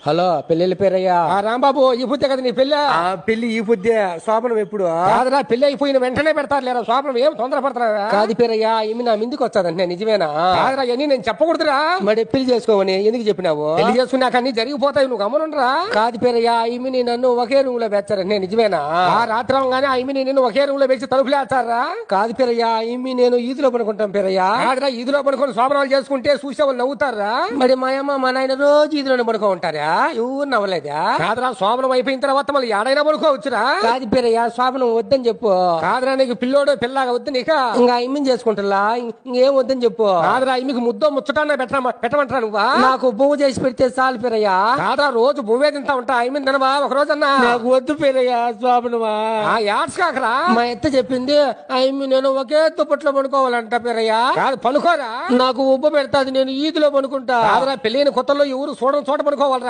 hello పెళ్లి పేరయ్యా రాంబాబు ఈ పొద్దే కదా నీ పెళ్ళి పెళ్లి ఈ పొద్దే శోభనం ఎప్పుడు కాదురా పెళ్లి అయిపోయిన వెంటనే పెడతారు లేరా శోభనం ఏం తొందర పడతారా కాదు పేరయ్యా ఈమె నా ముందుకు వచ్చాదంటే నిజమేనా కాదురా ఇవన్నీ నేను చెప్పకూడదురా మరి పెళ్లి చేసుకోమని ఎందుకు చెప్పినావు పెళ్లి చేసుకున్నాక అన్ని జరిగిపోతాయి నువ్వు గమనుండరా కాదు పేరయ్యా ఈమెని నన్ను ఒకే రూమ్ లో పెంచారంటే నిజమేనా ఆ రాత్రి అవగానే ఆమె నిన్ను ఒకే రూమ్ లో పెంచి తలుపులేస్తారా కాదు పేరయ్యా ఈమె నేను ఈదులో పడుకుంటాం పేరయ్యా కాదురా ఈదులో పడుకొని శోభనాలు చేసుకుంటే చూసే వాళ్ళు నవ్వుతారా మరి మా అమ్మ మా నాయన రోజు ఈదులోనే పడుకో ఉంటారా ఎవరు నవ్వలేదా కాదురా శోభనం అయిపోయిన తర్వాత మళ్ళీ ఏడైనా పడుకోవచ్చురా కాదు పేరయ్యా శోభనం వద్దని చెప్పు కాదురా నీకు పిల్లోడు పిల్లగా వద్దు నీక ఇంకా ఈమెను చేసుకుంటా ఇంకేం వద్దని చెప్పు కాదురా మీకు ముద్దో ముచ్చటాన్న పెట్టమంటారా నువ్వా నాకు పువ్వు చేసి పెడితే చాలు పేరయ్యా కాదురా రోజు బువ్వే తింటా ఉంటా ఆమె తినవా ఒక రోజన్నా నాకు వద్దు పేరయ్యా శోభనమా యాడ్స్ కాకరా మా ఎత్త చెప్పింది ఆయమ్మి నేను ఒకే దుప్పట్లో పడుకోవాలంట పేరయ్యా కాదు పనుకోరా నాకు ఉబ్బ పెడతాది నేను ఈదులో పడుకుంటా కాదురా పెళ్ళైన కొత్తలో ఎవరు చూడడం చోట పడుకోవాలరా